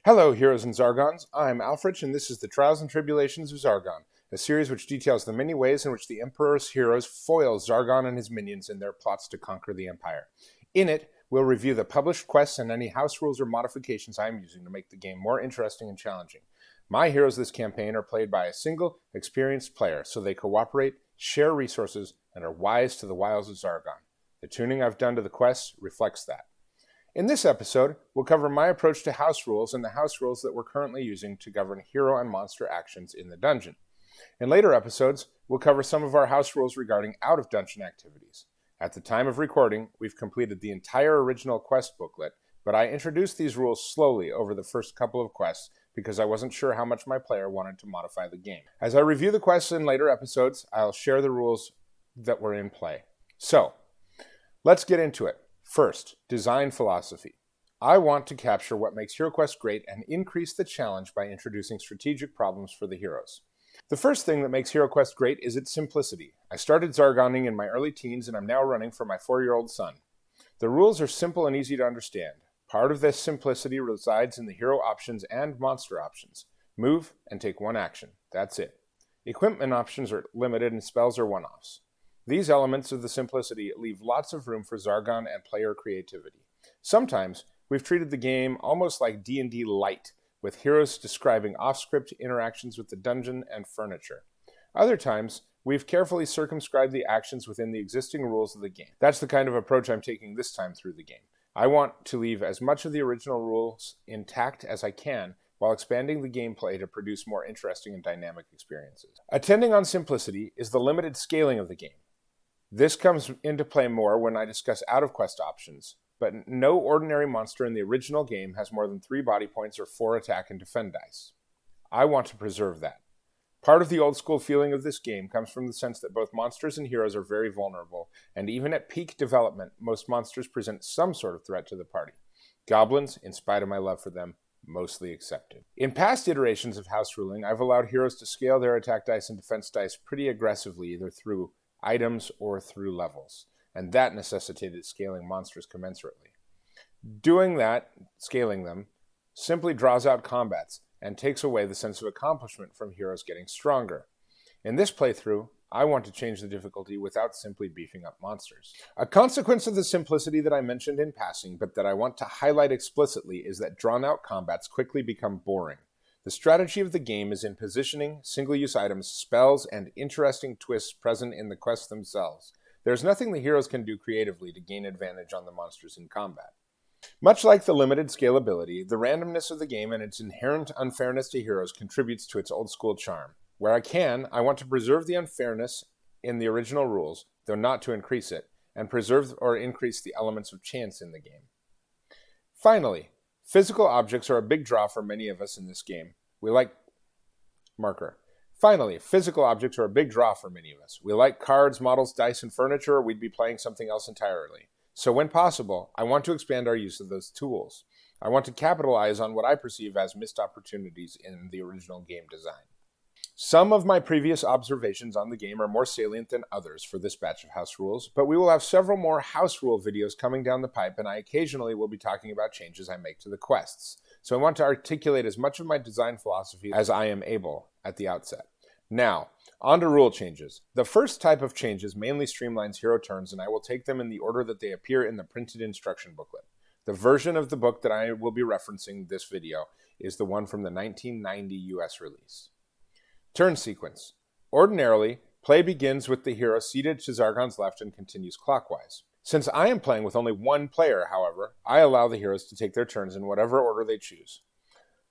Hello, heroes and Zargons. I'm Alfred, and this is the Trials and Tribulations of Zargon, a series which details the many ways in which the Emperor's heroes foil Zargon and his minions in their plots to conquer the Empire. In it, we'll review the published quests and any house rules or modifications I'm using to make the game more interesting and challenging. My heroes this campaign are played by a single, experienced player, so they cooperate, share resources, and are wise to the wiles of Zargon. The tuning I've done to the quests reflects that. In this episode, we'll cover my approach to house rules and the house rules that we're currently using to govern hero and monster actions in the dungeon. In later episodes, we'll cover some of our house rules regarding out-of-dungeon activities. At the time of recording, we've completed the entire original quest booklet, but I introduced these rules slowly over the first couple of quests because I wasn't sure how much my player wanted to modify the game. As I review the quests in later episodes, I'll share the rules that were in play. So, let's get into it. First, design philosophy. I want to capture what makes HeroQuest great and increase the challenge by introducing strategic problems for the heroes. The first thing that makes HeroQuest great is its simplicity. I started Zargoning in my early teens and I'm now running for my 4-year-old son. The rules are simple and easy to understand. Part of this simplicity resides in the hero options and monster options. Move and take one action. That's it. Equipment options are limited and spells are one-offs. These elements of the simplicity leave lots of room for Zargon and player creativity. Sometimes, we've treated the game almost like D&D Light, with heroes describing off-script interactions with the dungeon and furniture. Other times, we've carefully circumscribed the actions within the existing rules of the game. That's the kind of approach I'm taking this time through the game. I want to leave as much of the original rules intact as I can, while expanding the gameplay to produce more interesting and dynamic experiences. Attending on simplicity is the limited scaling of the game. This comes into play more when I discuss out-of-quest options, but no ordinary monster in the original game has more than 3 body points or 4 attack and defend dice. I want to preserve that. Part of the old-school feeling of this game comes from the sense that both monsters and heroes are very vulnerable, and even at peak development, most monsters present some sort of threat to the party. Goblins, in spite of my love for them, mostly accepted. In past iterations of house ruling, I've allowed heroes to scale their attack dice and defense dice pretty aggressively, either through items or through levels, and that necessitated scaling monsters commensurately. Doing that, scaling them, simply draws out combats and takes away the sense of accomplishment from heroes getting stronger. In this playthrough, I want to change the difficulty without simply beefing up monsters. A consequence of the simplicity that I mentioned in passing, but that I want to highlight explicitly, is that drawn-out combats quickly become boring. The strategy of the game is in positioning, single-use items, spells, and interesting twists present in the quests themselves. There's nothing the heroes can do creatively to gain advantage on the monsters in combat. Much like the limited scalability, the randomness of the game and its inherent unfairness to heroes contributes to its old-school charm. Where I can, I want to preserve the unfairness in the original rules, though not to increase it, and preserve or increase the elements of chance in the game. Finally, physical objects are a big draw for many of us in this game. Physical objects are a big draw for many of us. We like cards, models, dice, and furniture, or we'd be playing something else entirely. So when possible, I want to expand our use of those tools. I want to capitalize on what I perceive as missed opportunities in the original game design. Some of my previous observations on the game are more salient than others for this batch of house rules, but we will have several more house rule videos coming down the pipe, and I occasionally will be talking about changes I make to the quests. So I want to articulate as much of my design philosophy as I am able at the outset. Now, on to rule changes. The first type of changes mainly streamlines hero turns, and I will take them in the order that they appear in the printed instruction booklet. The version of the book that I will be referencing this video is the one from the 1990 US release. Turn sequence. Ordinarily, play begins with the hero seated to Zargon's left and continues clockwise. Since I am playing with only one player, however, I allow the heroes to take their turns in whatever order they choose.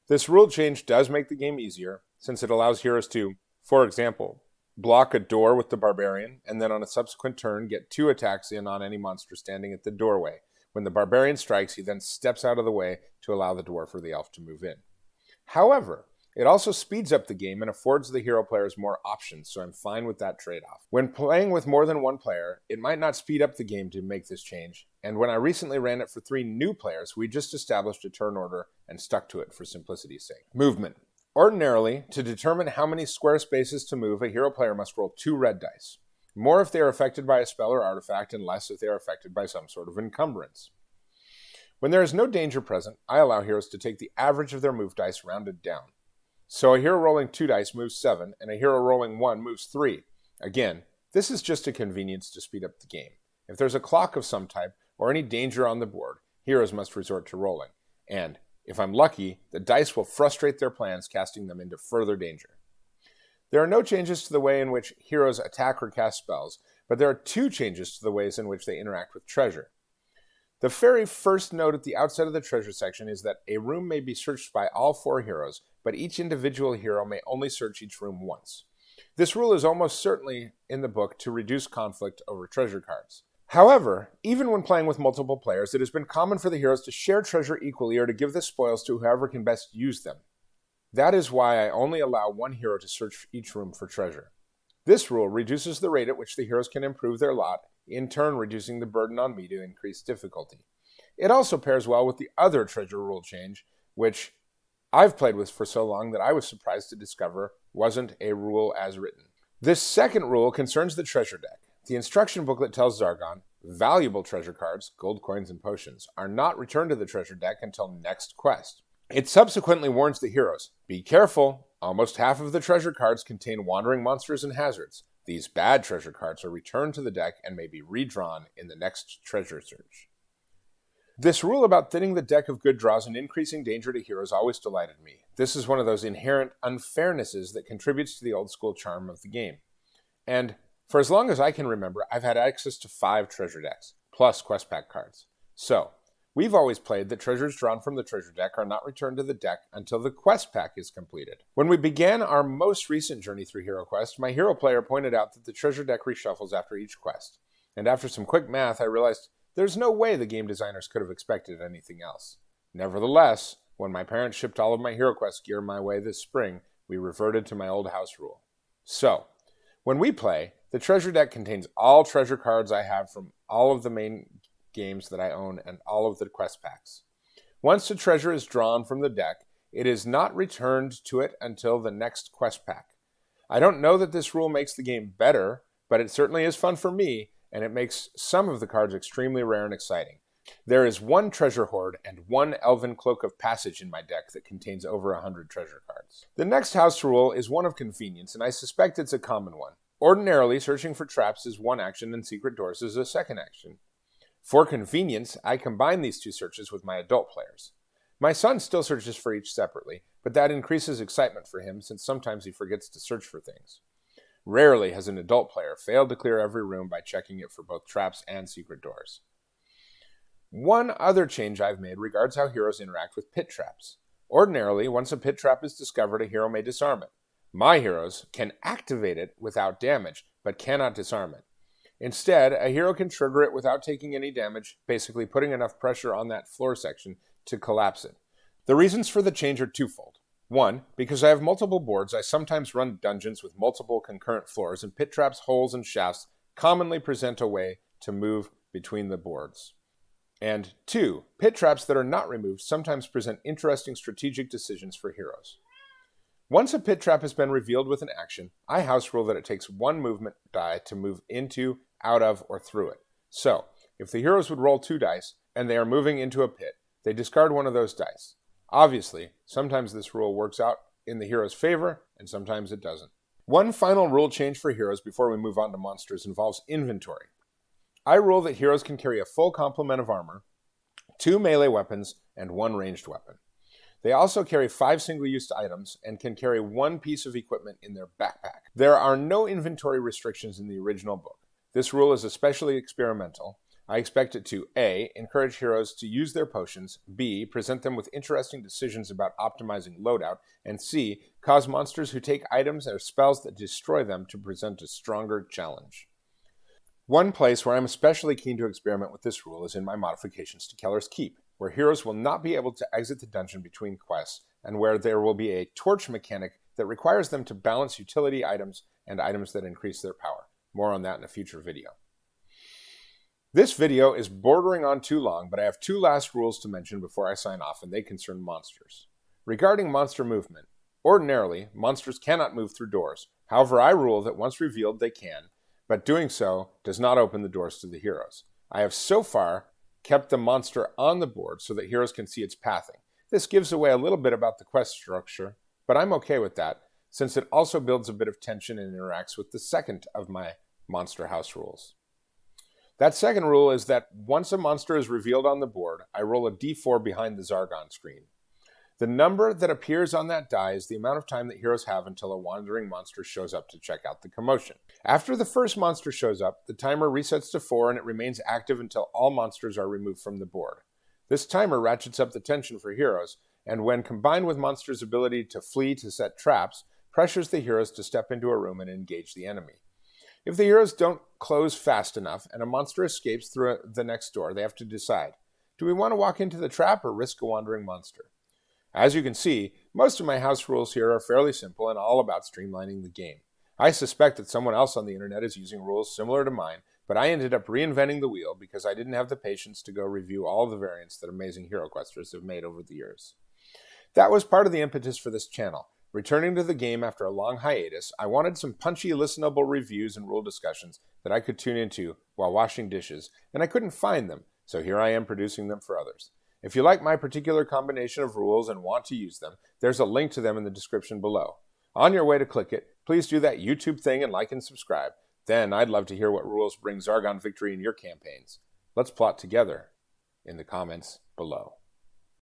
This rule change does make the game easier, since it allows heroes to, for example, block a door with the barbarian, and then on a subsequent turn get 2 attacks in on any monster standing at the doorway. When the barbarian strikes, he then steps out of the way to allow the dwarf or the elf to move in. However, it also speeds up the game and affords the hero players more options, so I'm fine with that trade-off. When playing with more than one player, it might not speed up the game to make this change, and when I recently ran it for 3 new players, we just established a turn order and stuck to it for simplicity's sake. Movement. Ordinarily, to determine how many square spaces to move, a hero player must roll 2 red dice. More if they are affected by a spell or artifact, and less if they are affected by some sort of encumbrance. When there is no danger present, I allow heroes to take the average of their move dice rounded down. So a hero rolling 2 dice moves 7, and a hero rolling 1 moves 3. Again, this is just a convenience to speed up the game. If there's a clock of some type, or any danger on the board, heroes must resort to rolling. And, if I'm lucky, the dice will frustrate their plans, casting them into further danger. There are no changes to the way in which heroes attack or cast spells, but there are 2 changes to the ways in which they interact with treasure. The very first note at the outset of the treasure section is that a room may be searched by all 4 heroes, but each individual hero may only search each room once. This rule is almost certainly in the book to reduce conflict over treasure cards. However, even when playing with multiple players, it has been common for the heroes to share treasure equally or to give the spoils to whoever can best use them. That is why I only allow 1 hero to search each room for treasure. This rule reduces the rate at which the heroes can improve their lot, in turn reducing the burden on me to increase difficulty. It also pairs well with the other treasure rule change, which I've played with for so long that I was surprised to discover wasn't a rule as written. This second rule concerns the treasure deck. The instruction booklet tells Zargon, valuable treasure cards, gold coins and potions, are not returned to the treasure deck until next quest. It subsequently warns the heroes, be careful, almost half of the treasure cards contain wandering monsters and hazards. These bad treasure cards are returned to the deck and may be redrawn in the next treasure search. This rule about thinning the deck of good draws and increasing danger to heroes always delighted me. This is one of those inherent unfairnesses that contributes to the old school charm of the game. And for as long as I can remember, I've had access to 5 treasure decks, plus quest pack cards. So, we've always played that treasures drawn from the treasure deck are not returned to the deck until the quest pack is completed. When we began our most recent journey through Hero Quest, my hero player pointed out that the treasure deck reshuffles after each quest. And after some quick math, I realized there's no way the game designers could have expected anything else. Nevertheless, when my parents shipped all of my Hero Quest gear my way this spring, we reverted to my old house rule. So, when we play, the treasure deck contains all treasure cards I have from all of the main games that I own and all of the quest packs. Once a treasure is drawn from the deck, it is not returned to it until the next quest pack. I don't know that this rule makes the game better, but it certainly is fun for me, and it makes some of the cards extremely rare and exciting. There is 1 treasure hoard and 1 elven cloak of passage in my deck that contains over 100 treasure cards. The next house rule is one of convenience, and I suspect it's a common one. Ordinarily, searching for traps is 1 action and secret doors is a second action. For convenience, I combine these 2 searches with my adult players. My son still searches for each separately, but that increases excitement for him since sometimes he forgets to search for things. Rarely has an adult player failed to clear every room by checking it for both traps and secret doors. One other change I've made regards how heroes interact with pit traps. Ordinarily, once a pit trap is discovered, a hero may disarm it. My heroes can activate it without damage, but cannot disarm it. Instead, a hero can trigger it without taking any damage, basically putting enough pressure on that floor section to collapse it. The reasons for the change are twofold. 1, because I have multiple boards, I sometimes run dungeons with multiple concurrent floors, and pit traps, holes, and shafts commonly present a way to move between the boards. And 2, pit traps that are not removed sometimes present interesting strategic decisions for heroes. Once a pit trap has been revealed with an action, I house rule that it takes 1 movement die to move into, out of, or through it. So, if the heroes would roll 2 dice, and they are moving into a pit, they discard one of those dice. Obviously, sometimes this rule works out in the hero's favor, and sometimes it doesn't. One final rule change for heroes before we move on to monsters involves inventory. I rule that heroes can carry a full complement of armor, 2 melee weapons, and 1 ranged weapon. They also carry 5 single-use items and can carry 1 piece of equipment in their backpack. There are no inventory restrictions in the original book. This rule is especially experimental. I expect it to A, encourage heroes to use their potions, B, present them with interesting decisions about optimizing loadout, and C, cause monsters who take items or spells that destroy them to present a stronger challenge. One place where I'm especially keen to experiment with this rule is in my modifications to Keller's Keep, where heroes will not be able to exit the dungeon between quests, and where there will be a torch mechanic that requires them to balance utility items and items that increase their power. More on that in a future video. This video is bordering on too long, but I have 2 last rules to mention before I sign off, and they concern monsters. Regarding monster movement, ordinarily, monsters cannot move through doors. However, I rule that once revealed, they can, but doing so does not open the doors to the heroes. I have so far kept the monster on the board so that heroes can see its pathing. This gives away a little bit about the quest structure, but I'm okay with that, since it also builds a bit of tension and interacts with the second of my monster house rules. That second rule is that once a monster is revealed on the board, I roll a d4 behind the Zargon screen. The number that appears on that die is the amount of time that heroes have until a wandering monster shows up to check out the commotion. After the first monster shows up, the timer resets to 4 and it remains active until all monsters are removed from the board. This timer ratchets up the tension for heroes, and when combined with monsters' ability to flee to set traps, pressures the heroes to step into a room and engage the enemy. If the heroes don't close fast enough and a monster escapes through the next door, they have to decide, do we want to walk into the trap or risk a wandering monster? As you can see, most of my house rules here are fairly simple and all about streamlining the game. I suspect that someone else on the internet is using rules similar to mine, but I ended up reinventing the wheel because I didn't have the patience to go review all the variants that amazing hero questers have made over the years. That was part of the impetus for this channel. Returning to the game after a long hiatus, I wanted some punchy, listenable reviews and rule discussions that I could tune into while washing dishes, and I couldn't find them, so here I am producing them for others. If you like my particular combination of rules and want to use them, there's a link to them in the description below. On your way to click it, please do that YouTube thing and like and subscribe. Then I'd love to hear what rules bring Zargon victory in your campaigns. Let's plot together in the comments below.